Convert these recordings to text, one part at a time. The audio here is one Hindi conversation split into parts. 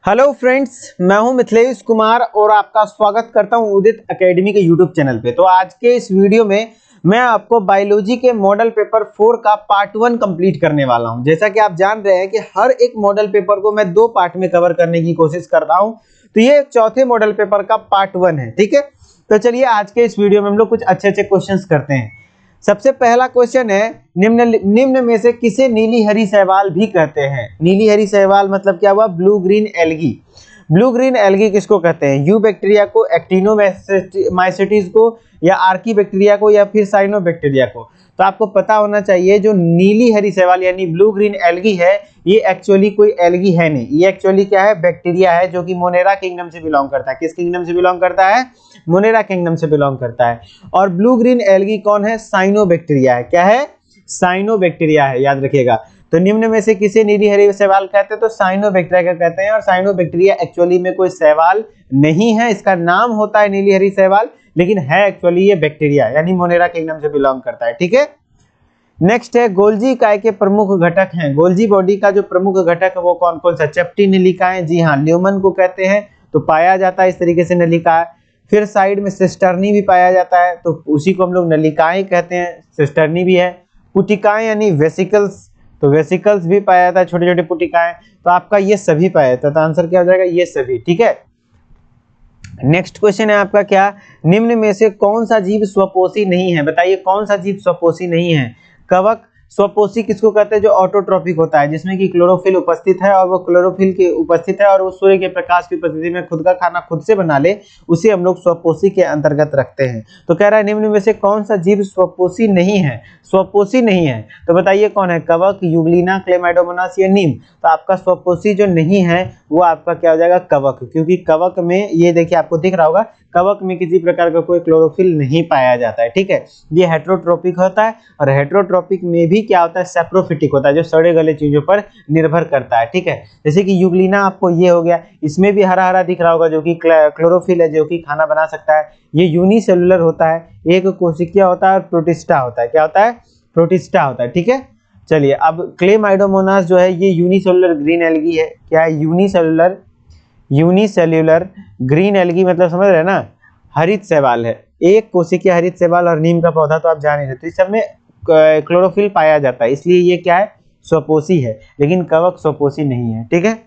हेलो फ्रेंड्स, मैं हूं मिथिलेश कुमार और आपका स्वागत करता हूं उदित एकेडमी के यूट्यूब चैनल पे। तो आज के इस वीडियो में मैं आपको बायोलॉजी के मॉडल पेपर 4 का पार्ट 1 कंप्लीट करने वाला हूं। जैसा कि आप जान रहे हैं कि हर एक मॉडल पेपर को मैं 2 पार्ट में कवर करने की कोशिश कर रहा हूं, तो ये चौथे मॉडल पेपर का पार्ट 1 है। ठीक है, तो चलिए आज के इस वीडियो में हम लोग कुछ अच्छे क्वेश्चंस करते हैं। सबसे पहला क्वेश्चन है, निम्न में से किसे नीली हरी शैवाल भी कहते हैं। नीली हरी शैवाल मतलब क्या हुआ? Blue green algae. Blue green algae किसको कहते हैं? यू बैक्टीरिया को, एक्टिनोमाइसीट्स को, या आर्की बैक्टीरिया को, या फिर साइनोबैक्टीरिया को। तो आपको पता होना चाहिए जो नीली हरी शैवाल यानी ब्लू ग्रीन एल्गी है, ये एक्चुअली कोई एल्गी है नहीं, ये एक्चुअली क्या है? बैक्टीरिया है, जो कि मोनेरा किंगडम से बिलोंग करता है। किस किंगडम से बिलोंग करता है? मोनेरा किंगडम से बिलोंग करता है। और ब्लू ग्रीन एल्गी कौन है? साइनोबैक्टीरिया है। क्या है? साइनोबैक्टीरिया है, याद रखिएगा। तो निम्न में से किसे नीली हरी शैवाल कहते हैं? तो साइनोबैक्टीरिया का कहते हैं। और साइनोबैक्टीरिया एक्चुअली में कोई शैवाल नहीं है, इसका नाम होता है नीली हरी शैवाल, लेकिन है एक्चुअली ये बैक्टीरिया यानी मोनेरा किंगडम से बिलोंग करता है। ठीक है, नेक्स्ट है, गोल्जी काय के प्रमुख घटक हैं। गोल्जी बॉडी का जो प्रमुख घटक है वो कौन कौन सा? चैप्टी नलिकाएं, जी हाँ, ल्यूमन को कहते हैं, तो पाया जाता है इस तरीके से नलिका। फिर साइड में सिस्टर्नी भी पाया जाता है, तो उसी को हम लोग नलिकाएं कहते हैं, सिस्टर्नी भी है। पुटिकाएं यानी वेसिकल्स, तो वेसिकल्स भी पाया जाता है, छोटे छोटे पुटिकाएं। तो आपका ये सभी पाया जाता है, तो आंसर क्या हो जाएगा? ये सभी। ठीक है, नेक्स्ट क्वेश्चन है आपका क्या, निम्न में से कौन सा जीव स्वपोषी नहीं है? बताइए कौन सा जीव स्वपोषी नहीं है? कवक। स्वपोषी किसको कहते हैं? जो ऑटोट्रॉपिक होता है, जिसमें कि क्लोरोफिल उपस्थित है और वो क्लोरोफिल के उपस्थित है और वो सूर्य के प्रकाश की उपस्थिति में खुद का खाना खुद से बना ले, उसे हम लोग स्वपोषी के अंतर्गत रखते हैं। तो कह रहा है निम्न में से कौन सा जीव स्वपोषी नहीं है? स्वपोषी नहीं है, तो बताइए कौन है? कवक, यूग्लिना, क्लेमाइडोमोनास या नीम। तो आपका स्वपोषी जो नहीं है वो आपका क्या हो जाएगा? कवक, क्योंकि कवक में ये देखिए आपको दिख रहा होगा, कवक में किसी प्रकार का कोई क्लोरोफिल नहीं पाया जाता है। ठीक है, ये हेट्रोट्रोपिक होता है और हेट्रोट्रोपिक में भी क्या होता है? सैप्रोफिटिक होता है, जो सड़े गले चीजों पर निर्भर करता है। ठीक है, जैसे कि यूग्लिना आपको ये हो गया, इसमें भी हरा हरा दिख रहा होगा, जो कि क्लोरोफिल है, जो कि खाना बना सकता है। ये यूनिसेलुलर होता है, एक कोशिकीय होता है और प्रोटिस्टा होता है। क्या होता है? प्रोटिस्टा होता है। ठीक है, चलिए अब क्लेमाइडोमोनास जो है ये यूनिसेलुलर ग्रीन एल्गी है। क्या है? यूनिसेल्युलर ग्रीन एल्गी, मतलब समझ रहे हैं ना, हरित शैवाल है, एक कोशिकीय हरित शैवाल। और नीम का पौधा तो आप जान ही रहे, तो इस सब में क्लोरोफिल पाया जाता है, इसलिए ये क्या है? स्वपोषी है। लेकिन कवक स्वपोषी नहीं है। ठीक है,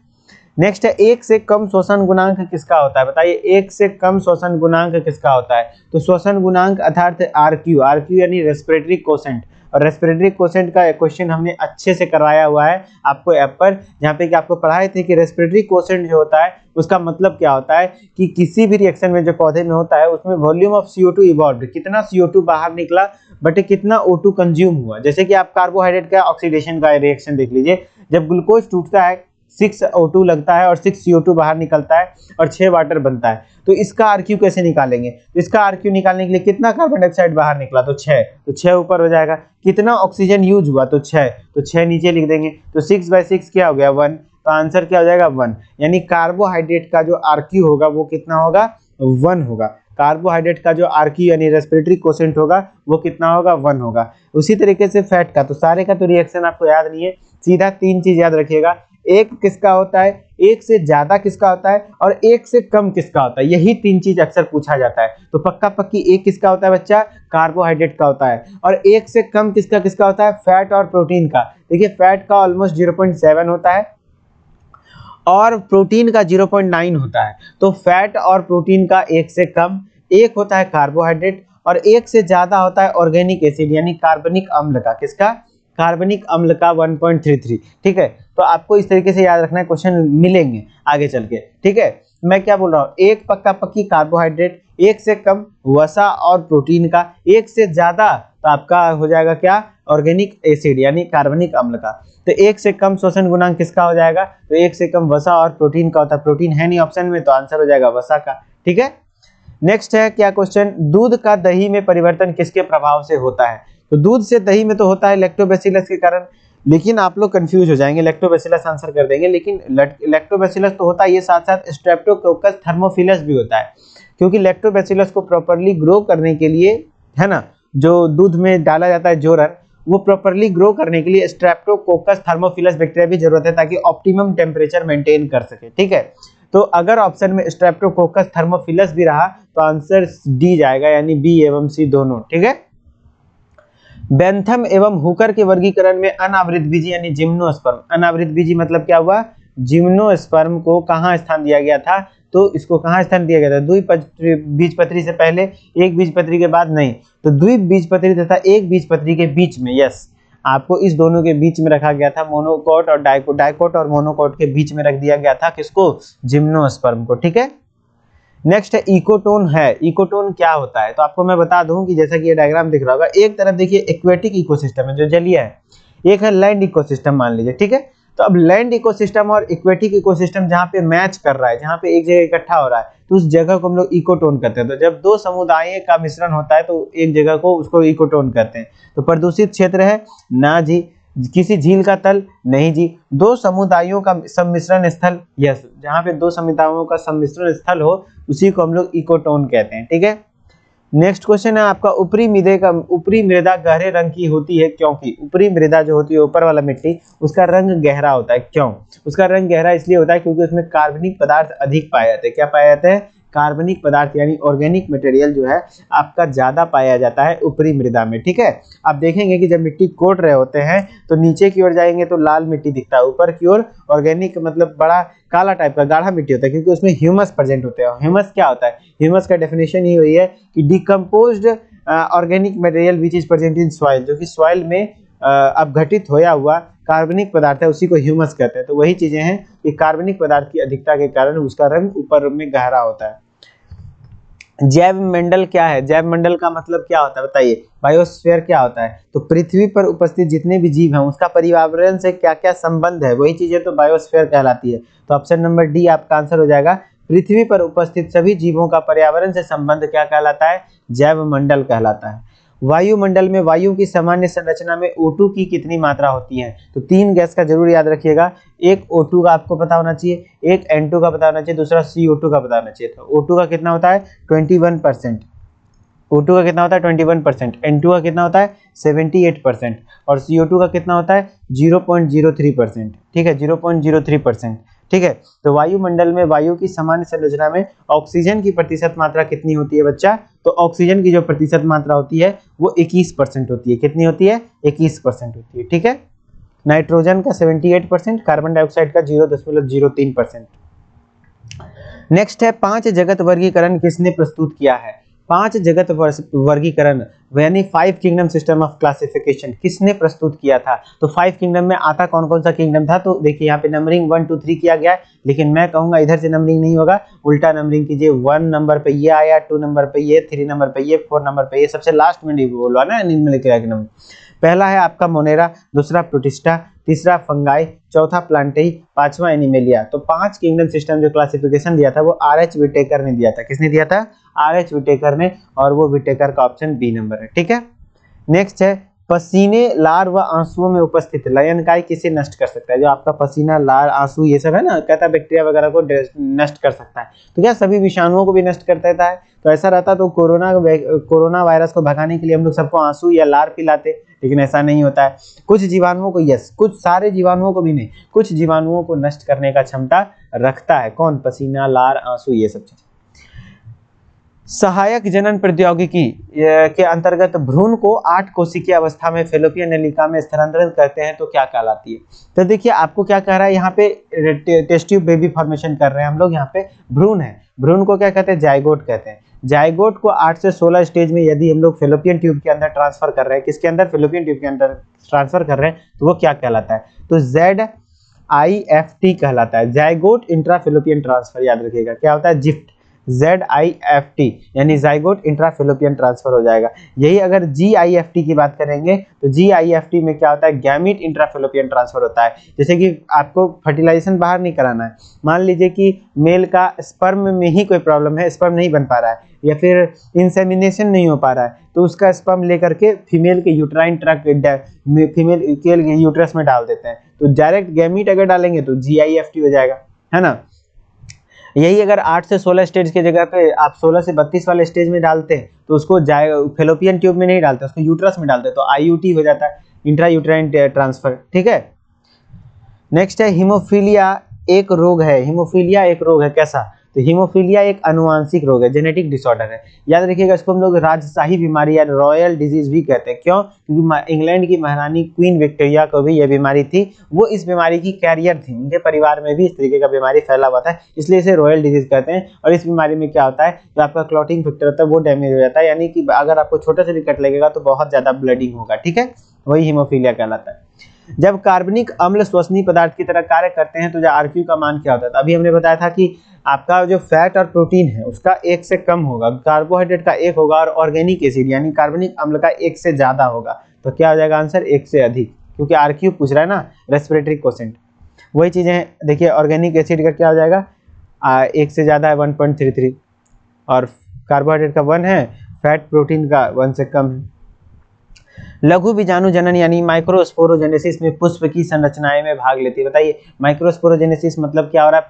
नेक्स्ट है, एक से कम श्वसन गुणांक किसका होता है? बताइए एक से कम श्वसन गुणांक किसका होता है? तो श्वसन गुणांक अर्थात आरक्यू, आरक्यू यानी रेस्पिरेटरी कोसेंट। और रेस्पिरेटरी कोसेंट का क्वेश्चन हमने अच्छे से करवाया हुआ है आपको ऐप पर, जहाँ पे कि आपको पढ़ाए थे कि रेस्पिरेटरी कोसेंट जो होता है उसका मतलब क्या होता है कि किसी भी रिएक्शन में जो पौधे में होता है उसमें वॉल्यूम ऑफ CO2 इवॉल्व, कितना CO2 बाहर निकला बट कितना O2 कंज्यूम हुआ। जैसे कि आप कार्बोहाइड्रेट का ऑक्सीडेशन का रिएक्शन देख लीजिए, जब ग्लूकोज टूटता है 6 O2 लगता है और 6 CO2 बाहर निकलता है और 6 वाटर बनता है। तो इसका आरक्यू कैसे निकालेंगे? तो इसका आरक्यू निकालने के लिए कितना कार्बन डाइऑक्साइड बाहर निकला? तो 6, तो 6 ऊपर हो जाएगा। कितना ऑक्सीजन यूज हुआ? तो 6, तो 6 नीचे लिख देंगे। तो 6/6 क्या हो गया? 1। तो आंसर क्या हो जाएगा? 1। यानी कार्बोहाइड्रेट का जो आरक्यू होगा वो कितना होगा? 1 होगा। कार्बोहाइड्रेट का जो आरक्यू यानी रेस्पिरेटरी कोसेंट होगा वो कितना होगा? 1 होगा। उसी तरीके से फैट का, तो सारे का तो रिएक्शन आपको याद नहीं है, सीधा 3 चीज याद रखिएगा। एक किसका होता है, एक से ज्यादा किसका होता है, और एक से कम किसका होता है। यही 3 चीज अक्सर पूछा जाता है। तो पक्का पक्की एक किसका होता है बच्चा? कार्बोहाइड्रेट का होता है। और एक से कम किसका किसका होता है? फैट और प्रोटीन का। देखिए फैट का ऑलमोस्ट 0.7 होता है और प्रोटीन का 0.9 होता है। तो फैट और प्रोटीन का एक से कम, एक होता है कार्बोहाइड्रेट, और एक से ज्यादा होता है ऑर्गेनिक एसिड यानी कार्बनिक अम्ल का। किसका? कार्बनिक अम्ल का 1.33। ठीक है, तो आपको इस तरीके से याद रखना है, क्वेश्चन मिलेंगे आगे चल के। ठीक है, मैं क्या बोल रहा हूँ, एक पक्का पक्की कार्बोहाइड्रेट, एक से कम वसा और प्रोटीन का, एक से ज्यादा तो आपका हो जाएगा क्या? ऑर्गेनिक एसिड यानी कार्बनिक अम्ल का। तो एक से कम श्वसन गुणांक किसका हो जाएगा? तो एक से कम वसा और प्रोटीन का होता है। प्रोटीन है नहीं ऑप्शन में, तो आंसर हो जाएगा वसा का। ठीक है, नेक्स्ट है क्या क्वेश्चन, दूध का दही में परिवर्तन किसके प्रभाव से होता है? तो दूध से दही में तो होता है लैक्टोबैसिलस के कारण, लेकिन आप लोग कंफ्यूज हो जाएंगे, लैक्टोबैसिलस आंसर कर देंगे, लेकिन लैक्टोबैसिलस तो होता है, ये साथ साथ स्ट्रेप्टोकोकस थर्मोफिलस भी होता है। क्योंकि लैक्टोबैसिलस को प्रॉपर्ली ग्रो करने के लिए, है ना, जो दूध में डाला जाता है जोरन, वो प्रॉपरली ग्रो करने के लिए स्ट्रेप्टोकोकस थर्मोफिलस बैक्टीरिया भी जरूरत है, ताकि ऑप्टिमम टेम्परेचर मेंटेन कर सके। ठीक है, तो अगर ऑप्शन में स्ट्रेप्टोकोकस थर्मोफिलस भी रहा तो आंसर डी जाएगा, यानी बी एवं सी दोनों। ठीक है, बेंथम एवं हुकर के वर्गीकरण में अनावृत बीजी यानी जिम्नोस्पर्म, अनावृत बीजी मतलब क्या हुआ, जिम्नोस्पर्म को कहाँ स्थान दिया गया था, तो इसको कहाँ स्थान दिया गया था, द्विबीजपत्री से पहले, एक बीजपत्री के बाद नहीं, तो द्विबीजपत्री तथा एक बीजपत्री के बीच में, यस, आपको इस दोनों के बीच में रखा गया था, मोनोकोट और डाइकोट, डाइकोट और मोनोकोट के बीच में रख दिया गया था किसको, जिम्नोस्पर्म को। ठीक है, नेक्स्ट है इकोटोन है। इकोटोन क्या होता है, तो आपको मैं बता दूं कि जैसा कि ये डायग्राम दिख रहा होगा, एक तरफ देखिए एक्वेटिक इकोसिस्टम है जो जलीय है, एक है लैंड इकोसिस्टम मान लीजिए। ठीक है, तो अब लैंड इकोसिस्टम और एक्वेटिक इकोसिस्टम जहाँ पे मैच कर रहा है, जहाँ पे एक जगह इकट्ठा हो रहा है, तो उस जगह को हम लोग इकोटोन कहते हैं। तो जब दो समुदायों का मिश्रण होता है तो एक जगह को उसको इकोटोन कहते हैं। तो प्रदूषित क्षेत्र है ना जी, किसी झील का तल नहीं जी, दो समुदायों का सम्मिश्रण स्थल, यस, जहाँ पे दो समुदायों का सम्मिश्रण स्थल हो उसी को हम लोग इकोटोन कहते हैं। ठीक है, नेक्स्ट क्वेश्चन है आपका, ऊपरी मृदा गहरे रंग की होती है क्योंकि, ऊपरी मृदा जो होती है ऊपर वाला मिट्टी, उसका रंग गहरा होता है, क्यों, उसका रंग गहरा इसलिए होता है क्योंकि उसमें कार्बनिक पदार्थ अधिक पाए जाते हैं। क्या पाए जाते हैं, कार्बनिक पदार्थ यानी ऑर्गेनिक मटेरियल जो है आपका ज्यादा पाया जाता है ऊपरी मृदा में। ठीक है, आप देखेंगे कि जब मिट्टी कोट रहे होते हैं तो नीचे की ओर जाएंगे तो लाल मिट्टी दिखता है, ऊपर की ओर ऑर्गेनिक मतलब बड़ा काला टाइप का गाढ़ा मिट्टी होता है, क्योंकि उसमें ह्यूमस प्रेजेंट होते हैं। ह्यूमस क्या होता है, ह्यूमस का डेफिनेशन ही हुई है कि decomposed organic material which is present in soil, जो कि सॉइल में अपघटित होया हुआ कार्बनिक पदार्थ है, उसी को ह्यूमस कहते हैं। तो वही चीजें हैं कि कार्बनिक पदार्थ की अधिकता के कारण उसका रंग ऊपर में गहरा होता है। जैव मंडल क्या है, जैव मंडल का मतलब क्या होता है बताइए, बायोस्फीयर क्या होता है, तो पृथ्वी पर उपस्थित जितने भी जीव हैं उसका पर्यावरण से क्या क्या संबंध है, वही चीजें तो बायोस्फीयर कहलाती है। तो ऑप्शन नंबर डी आपका आंसर हो जाएगा, पृथ्वी पर उपस्थित सभी जीवों का पर्यावरण से संबंध क्या कहलाता है, जैव मंडल कहलाता है। वायुमंडल में वायु की सामान्य संरचना में O2 की कितनी मात्रा होती है, तो 3 गैस का जरूर याद रखिएगा, एक O2 का आपको पता होना चाहिए, एक N2 का पता होना चाहिए, दूसरा CO2 का पता होना चाहिए। तो O2 का कितना होता है 21%, O2 का कितना होता है 21%, N2 का कितना होता है 78% और CO2 का कितना होता है 0.03%। ठीक है, 0.03%। ठीक है, तो वायुमंडल में वायु की सामान्य संरचना में ऑक्सीजन की प्रतिशत मात्रा कितनी होती है बच्चा, तो ऑक्सीजन की जो प्रतिशत मात्रा होती है वो 21% होती है। कितनी होती है, 21% होती है। ठीक है, नाइट्रोजन का 78%, कार्बन डाइऑक्साइड का 0.03%। नेक्स्ट है 5 जगत वर्गीकरण किसने प्रस्तुत किया है, 5 जगत वर्गीकरण यानी 5 किंगडम सिस्टम ऑफ क्लासिफिकेशन किसने प्रस्तुत किया था। तो 5 किंगडम में आता कौन कौन सा किंगडम था, तो देखिए यहाँ पे नंबरिंग 1 2 3 किया गया है, लेकिन मैं कहूंगा इधर से नंबरिंग नहीं होगा, उल्टा नंबरिंग कीजिए। 1 नंबर पे ये आया, 2 नंबर पे ये, 3 नंबर पे ये, 4 नंबर पे ये, सबसे लास्ट में नहीं बोला ना निम्नलिखित किंगडम। पहला है आपका मोनेरा, दूसरा प्रोटिस्टा, तीसरा फंगाई, चौथा प्लांटेई, पांचवा एनिमेलिया। तो 5 किंगडम सिस्टम जो क्लासिफिकेशन दिया था वो R.H. विटेकर ने दिया था। किसने दिया था, R.H. विटेकर ने, और वो विटेकर का ऑप्शन बी नंबर है। ठीक है, नेक्स्ट है पसीने, लार व आंसुओं में उपस्थित लयनकाई किसे नष्ट कर सकता है, जो आपका पसीना, लार, आंसू ये सब है ना, कहता है बैक्टीरिया वगैरह को नष्ट कर सकता है। तो क्या सभी विषाणुओं को भी नष्ट कर देता है, तो ऐसा रहता तो कोरोना वायरस को भगाने के लिए हम लोग सबको आंसू या लार पिलाते, लेकिन ऐसा नहीं होता है। कुछ जीवाणुओं को, यस, कुछ सारे जीवाणुओं को भी नहीं, कुछ जीवाणुओं को नष्ट करने का क्षमता रखता है। कौन, पसीना, लार, आंसू, ये सब चीजें। सहायक जनन प्रौद्योगिकी के अंतर्गत भ्रूण को 8 कोशिकीय अवस्था में फेलोपियन नलिका में स्थानांतरित करते हैं तो क्या कहलाती है। तो देखिए आपको क्या कह रहा है, यहाँ पे टेस्ट ट्यूब बेबी फॉर्मेशन कर रहे हैं हम लोग, यहाँ पे भ्रूण है, भ्रूण को क्या कहते हैं, जाइगोट कहते हैं। जाइगोट को 8 से 16 स्टेज में यदि हम लोग फेलोपियन ट्यूब के अंदर ट्रांसफर कर रहे हैं, किसके अंदर, फेलोपियन ट्यूब के अंदर ट्रांसफर कर रहे हैं, तो वो क्या कहलाता है, तो ZIFT कहलाता है, जाइगोट इंट्राफेलोपियन ट्रांसफर। याद रखिएगा क्या होता है, जिफ्ट, ZIFT यानी जाइगोट इंट्राफेलोपियन ट्रांसफर हो जाएगा। यही अगर GIFT की बात करेंगे तो GIFT में क्या होता है, गैमीट इंट्राफेलोपियन ट्रांसफर होता है। जैसे कि आपको फर्टिलाइजेशन बाहर नहीं कराना है, मान लीजिए कि मेल का स्पर्म में ही कोई प्रॉब्लम है, स्पर्म नहीं बन पा रहा है या फिर इंसेमिनेशन नहीं हो पा रहा है, तो उसका स्पर्म लेकर के फीमेल के यूट्राइन ट्रैक्ट, फीमेल के यूट्रस में डाल देते हैं। तो डायरेक्ट गैमीट अगर डालेंगे तो GIFT हो जाएगा, है ना। यही अगर 8 से 16 स्टेज की जगह पे आप 16 से 32 वाले स्टेज में डालते हैं तो उसको फेलोपियन ट्यूब में नहीं डालते, उसको यूट्रस में डालते हैं, तो IUT हो जाता है। इंट्रायूटेराइन ट्रांसफर, ठीक है। नेक्स्ट है हीमोफीलिया एक रोग है। हीमोफीलिया एक रोग है, कैसा? तो हीमोफीलिया एक अनुवांशिक रोग है, जेनेटिक डिसऑर्डर है। याद रखिएगा, इसको हम लोग राजशाही बीमारी या रॉयल डिजीज भी कहते हैं। क्यों? क्योंकि इंग्लैंड की महारानी क्वीन विक्टोरिया को भी यह बीमारी थी, वो इस बीमारी की कैरियर थी, उनके परिवार में भी इस तरीके का बीमारी फैला हुआ था, इसलिए इसे रॉयल डिजीज कहते हैं। और इस बीमारी में क्या होता है, जो आपका क्लॉटिंग फैक्टर होता है वो डैमेज हो जाता है, यानी कि अगर आपको छोटा सा भी कट लगेगा तो बहुत ज्यादा ब्लडिंग होगा, ठीक है, वही हीमोफीलिया कहलाता है। जब कार्बनिक अम्ल श्वसनीय पदार्थ की तरह कार्य करते हैं तो जो आरक्यू का मान क्या होता है? तो अभी हमने बताया था कि आपका जो फैट और प्रोटीन है उसका 1 से कम होगा, कार्बोहाइड्रेट का 1 होगा, और ऑर्गेनिक एसिड यानी कार्बनिक अम्ल का 1 से ज्यादा होगा। तो क्या हो जाएगा आंसर? 1 से अधिक, क्योंकि आरक्यू पूछ रहा है ना, रेस्पिरेटरी क्वोशिएंट। वही चीजें देखिए, ऑर्गेनिक एसिड का क्या हो जाएगा? 1 से ज्यादा है 1.33, और कार्बोहाइड्रेट का 1 है, फैट प्रोटीन का 1 से कम है। लघु बीजाणु जनन यानी माइक्रोस्पोरोजेनेसिस में पुष्प की संरचनाएं में भाग लेती है। बताइए माइक्रोस्पोरोजेनेसिस मतलब क्या हो रहा है?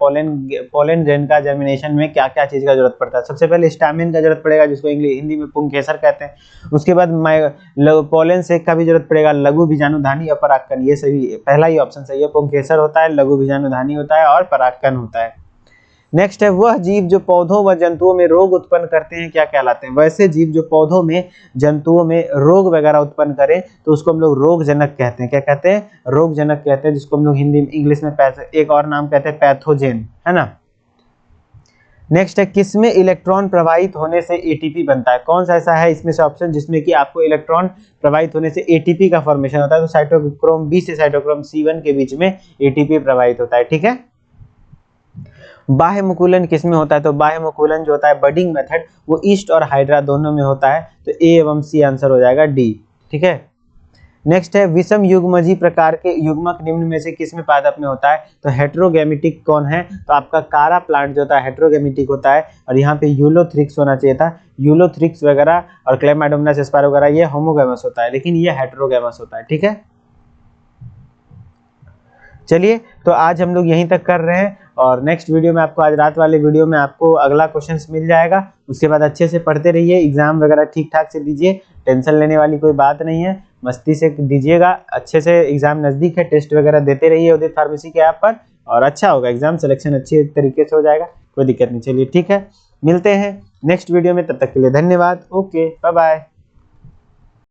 पोलन ग्रेन का जर्मिनेशन में क्या क्या चीज का जरूरत पड़ता है? सबसे पहले स्टैमेन का जरूरत पड़ेगा, जिसको हिंदी में पुंकेसर कहते हैं। उसके बाद पोलन सेक का भी जरूरत पड़ेगा, लघु बीजाणुधानी और परागकण। ये सही, पहला ही ऑप्शन सही है, पुंकेसर होता है, लघु बीजाणुधानी होता है और परागकण होता है। नेक्स्ट है वह जीव जो पौधों व जंतुओं में रोग उत्पन्न करते हैं क्या कहलाते हैं? वैसे जीव जो पौधों में जंतुओं में रोग वगैरह उत्पन्न करें तो उसको हम लोग रोगजनक कहते हैं। क्या कहते हैं? रोगजनक कहते हैं, जिसको हम लोग हिंदी इंग्लिश में एक और नाम कहते हैं पैथोजेन, है ना। नेक्स्ट है किसमें इलेक्ट्रॉन प्रवाहित होने से एटीपी बनता है? कौन सा ऐसा है इसमें से ऑप्शन जिसमें कि आपको इलेक्ट्रॉन प्रवाहित होने से एटीपी का फॉर्मेशन होता है? तो साइटोक्रोम बी से साइटोक्रोम C1 के बीच में एटीपी प्रवाहित होता है, ठीक है। बाह्य मुकुलन किसमें होता है? तो बाह्य मुकुलन जो होता है बडिंग मेथड, वो ईस्ट और हाइड्रा दोनों में होता है। तो ए एवं सी आंसर हो जाएगा डी, ठीक है। नेक्स्ट है विषम युग्मजी प्रकार के युग्मक निम्न में से किसमें पादप में होता है? तो हेट्रोगेमेटिक कौन है? तो आपका कारा प्लांट जो होता है हेट्रोगेमेटिक होता है, और यहाँ पे यूलोथ्रिक्स होना चाहिए था। यूलोथ्रिक्स वगैरह और क्लेमाइडोमोनास एस्पार वगैरह ये होमोगैमस होता है, लेकिन ये हेट्रोगैमस होता है, ठीक है। चलिए, तो आज हम लोग यहीं तक कर रहे हैं, और नेक्स्ट वीडियो में आपको, आज रात वाले वीडियो में आपको अगला क्वेश्चंस मिल जाएगा। उसके बाद अच्छे से पढ़ते रहिए, एग्जाम वगैरह ठीक ठाक से दीजिए, टेंशन लेने वाली कोई बात नहीं है, मस्ती से दीजिएगा, अच्छे से एग्जाम नजदीक है, टेस्ट वगैरह देते रहिए उदित फार्मेसी के ऐप पर, और अच्छा होगा, एग्जाम सिलेक्शन अच्छे तरीके से हो जाएगा, कोई दिक्कत नहीं। चलिए ठीक है, मिलते हैं नेक्स्ट वीडियो में, तब तक के लिए धन्यवाद। Okay, bye bye.